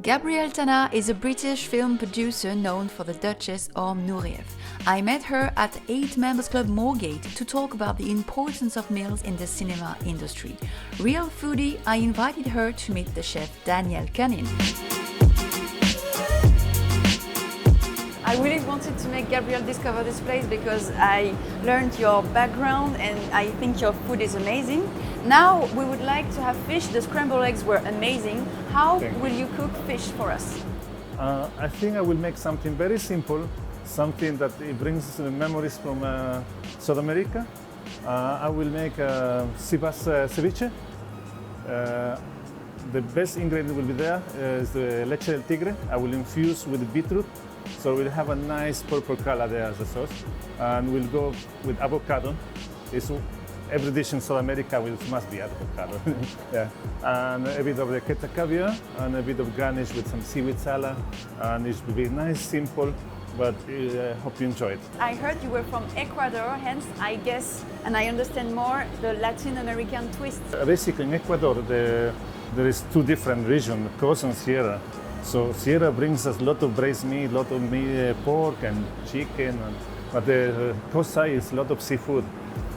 Gabrielle Tana is a British film producer known for the Dutchess or Noureev. I met her at 8 Members Club Morgate to talk about the importance of meals in the cinema industry. Real foodie, I invited her to meet the chef Daniel Cunin. I really wanted to make Gabrielle discover this place because I learned your background and I think your food is amazing. Now we would like to have fish. The scrambled eggs were amazing. How will you cook fish for us? I think I will make something very simple, something that it brings memories from South America. I will make Seabass ceviche. The best ingredient will be there is the leche del tigre. I will infuse with beetroot, so we'll have a nice purple color there as a sauce. And we'll go with avocado. Every dish in South America must be avocado. Yeah. And a bit of the kata caviar and a bit of garnish with some seaweed salad. And it will be nice, simple, but I hope you enjoy it. I heard you were from Ecuador, hence I guess, and I understand more, the Latin American twist. Basically in Ecuador, there is two different regions, Coast and Sierra. So Sierra brings us a lot of braised meat, a lot of meat, pork and chicken, but the coast side is a lot of seafood.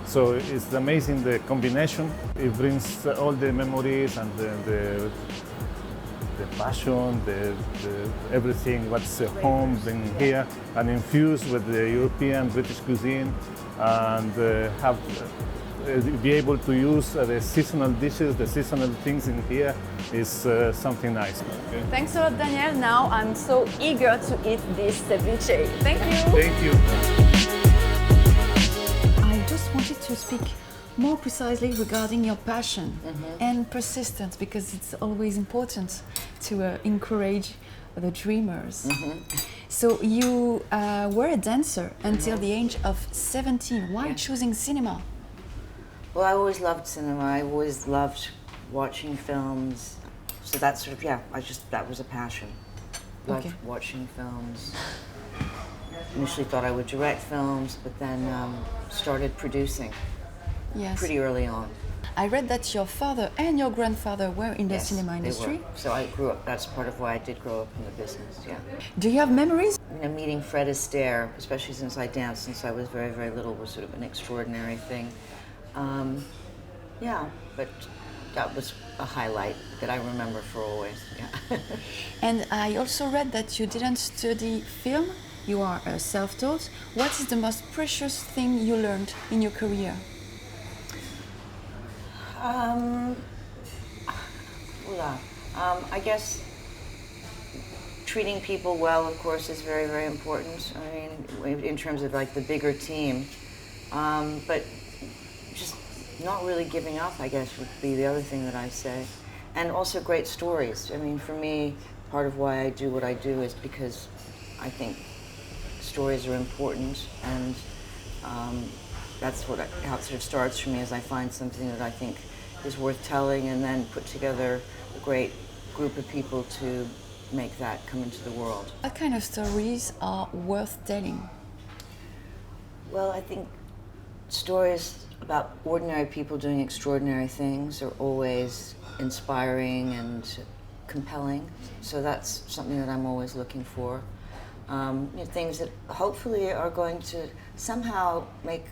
So it's amazing the combination. It brings all the memories and the passion, everything what's home in here, and infused with the European British cuisine, and be able to use the seasonal dishes, the seasonal things in here is something nice. Okay. Thanks a lot, Daniel. Now I'm so eager to eat this ceviche. Thank you. Thank you. Wanted to speak more precisely regarding your passion and persistence, because it's always important to encourage the dreamers. So you were a dancer until the age of 17. Why choosing cinema? Well, I always loved cinema. I always loved watching films. So that's sort of, that was a passion. Loved watching films. Initially thought I would direct films, but then started producing pretty early on. I read that your father and your grandfather were in the cinema industry. They were. So I grew up, that's part of why I did grow up in the business, Do you have memories? Meeting Fred Astair, especially since I danced since I was very, very little, was sort of an extraordinary thing. But that was a highlight that I remember for always, And I also read that you didn't study film. You are self-taught. What is the most precious thing you learned in your career? I guess treating people well, of course, is very, very important. I mean, in terms of like the bigger team, but just not really giving up, I guess, would be the other thing that I say. And also great stories. I mean, for me, part of why I do what I do is because I think stories are important, and that's how it sort of starts for me, is I find something that I think is worth telling and then put together a great group of people to make that come into the world. What kind of stories are worth telling? Well, I think stories about ordinary people doing extraordinary things are always inspiring and compelling, so that's something that I'm always looking for. Things that hopefully are going to somehow make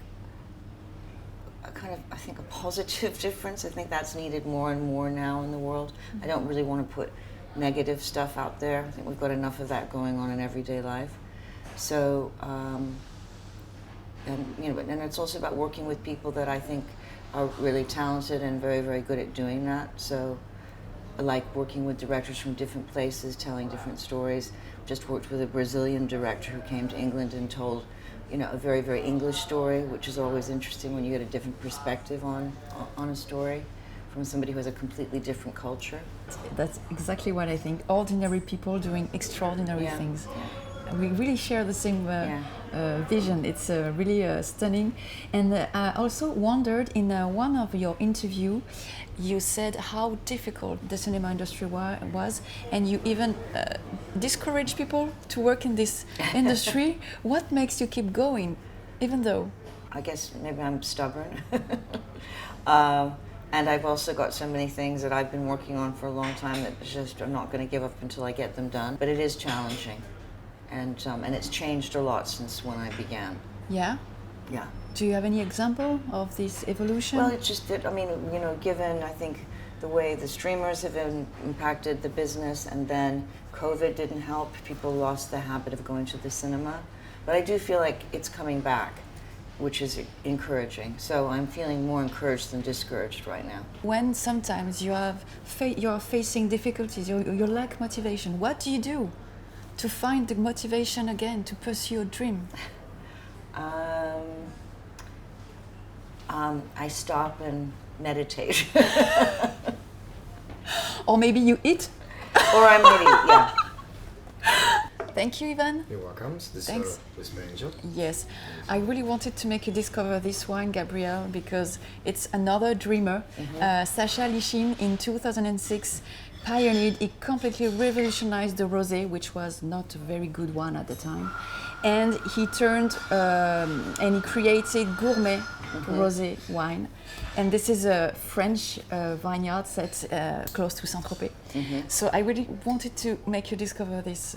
a kind of, I think, a positive difference. I think that's needed more and more now in the world. I don't really want to put negative stuff out there. I think we've got enough of that going on in everyday life. So, and it's also about working with people that I think are really talented and very, very good at doing that. So I like working with directors from different places, telling different stories. Just worked with a Brazilian director who came to England and told, a very, very English story, which is always interesting when you get a different perspective on a story from somebody who has a completely different culture. That's exactly what I think. Ordinary people doing extraordinary things. We really share the same vision. It's really stunning. And I also wondered, in one of your interviews, you said how difficult the cinema industry was, and you even discourage people to work in this industry. What makes you keep going, even though? I guess maybe I'm stubborn. And I've also got so many things that I've been working on for a long time that just I'm not going to give up until I get them done. But it is challenging, and it's changed a lot since when I began. Yeah? Yeah. Do you have any example of this evolution? Well, it's just that, I mean, you know, given, I think, the way the streamers have impacted the business, and then COVID didn't help. People lost the habit of going to the cinema. But I do feel like it's coming back, which is encouraging. So I'm feeling more encouraged than discouraged right now. When sometimes you are facing difficulties, you lack motivation, what do you do to find the motivation again to pursue a dream? I stop and meditate. Or maybe you eat? Or I'm eating, yeah. Thank you, Ivan. You're welcome. This Thanks. was my angel. Yes, I really wanted to make you discover this wine, Gabrielle, because it's another dreamer. Sacha Lishin in 2006 pioneered, he completely revolutionized the rosé, which was not a very good one at the time. And he turned and he created gourmet rosé wine. And this is a French vineyard set close to Saint-Tropez. So I really wanted to make you discover this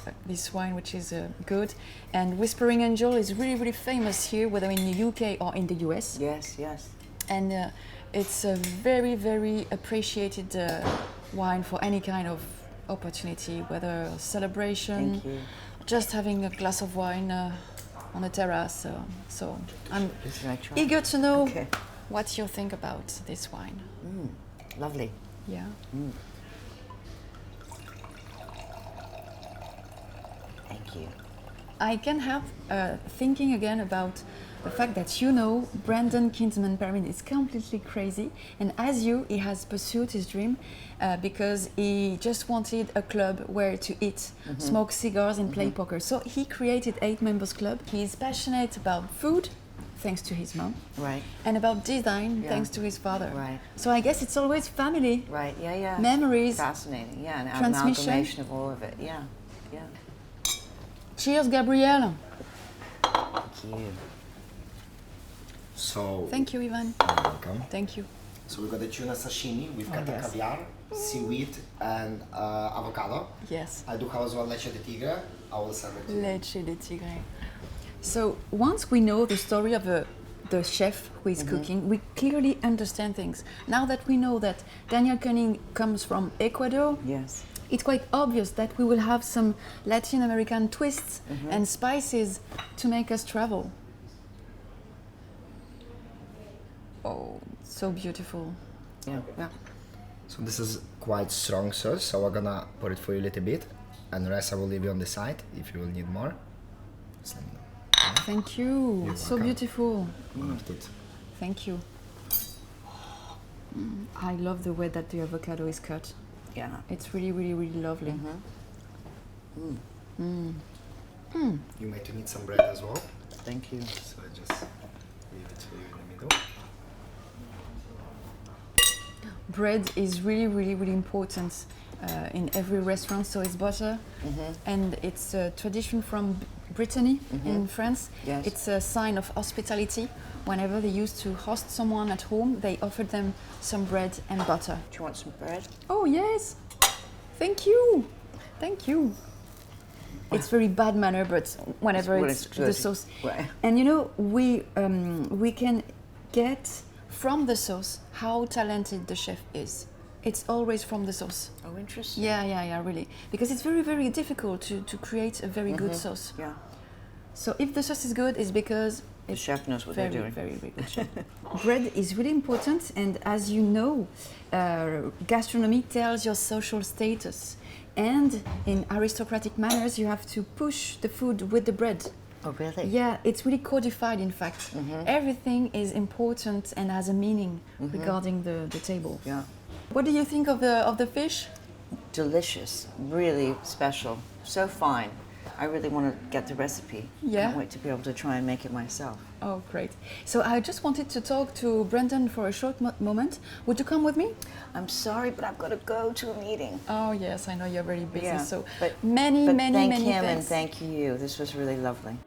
wine, which is good. And Whispering Angel is really, really famous here, whether in the UK or in the US. Yes, yes. And it's a very, very appreciated wine for any kind of opportunity, whether a celebration, just having a glass of wine on a terrace. So I'm eager to know what you think about this wine. Lovely. Yeah. Thank you. I can help thinking again about the fact that you know Brandon Kinsman-Perrin is completely crazy, and as you, he has pursued his dream because he just wanted a club where to eat, smoke cigars and play poker. So he created 8 members club. He's passionate about food, thanks to his mom, Right. and about design, thanks to his father. Right. So I guess it's always family, Right, yeah. memories, Fascinating, yeah, an transmission. amalgamation of all of it, yeah. Cheers, Gabrielle. Thank you. So, Thank you, Ivan. you're welcome. Thank you. So we've got the tuna sashimi, we've got the yes. caviar, seaweed, and avocado. Yes. I do have as well leche de tigre. I will serve it to you. Leche de tigre. So once we know the story of the chef who is cooking, we clearly understand things. Now that we know that Daniel Cunin comes from Ecuador, Yes. it's quite obvious that we will have some Latin American twists and spices to make us travel. Oh, so beautiful. Yeah. So this is quite strong sauce, so we're gonna put it for you a little bit, and the rest I will leave you on the side if you will need more. Just let me know. Thank you. You're So welcome. beautiful. Good. Thank you. I love the way that the avocado is cut. Yeah. It's really, really, really lovely. You might need some bread as well, Thank you. so I just leave it for you in the middle. Bread is really, really, really important in every restaurant. So it's butter, and it's a tradition from Brittany in France. Yes. It's a sign of hospitality. Whenever they used to host someone at home, they offered them some bread and butter. Do you want some bread? Oh yes, thank you, thank you. It's very bad manner, but whenever When it's it's the good. sauce. Right. And you know, we can get from the sauce how talented the chef is. It's always from the sauce. Oh, interesting. Yeah, really. Because it's very, very difficult to create a very good sauce. Yeah. So if the sauce is good, it's because The it's chef knows what very, they're doing. very, very good. Bread is really important, and as you know, gastronomy tells your social status. And in aristocratic manners, you have to push the food with the bread. Oh, really? Yeah, it's really codified, in fact. Everything is important and has a meaning regarding the table. Yeah. What do you think of the fish? Delicious. Really special. So fine. I really want to get the recipe. Yeah. Can't wait to be able to try and make it myself. Oh, great. So I just wanted to talk to Brendan for a short moment. Would you come with me? I'm sorry, but I've got to go to a meeting. Oh, yes, I know you're very busy. Yeah, So but many thank him and thanks. thank you. This was really lovely.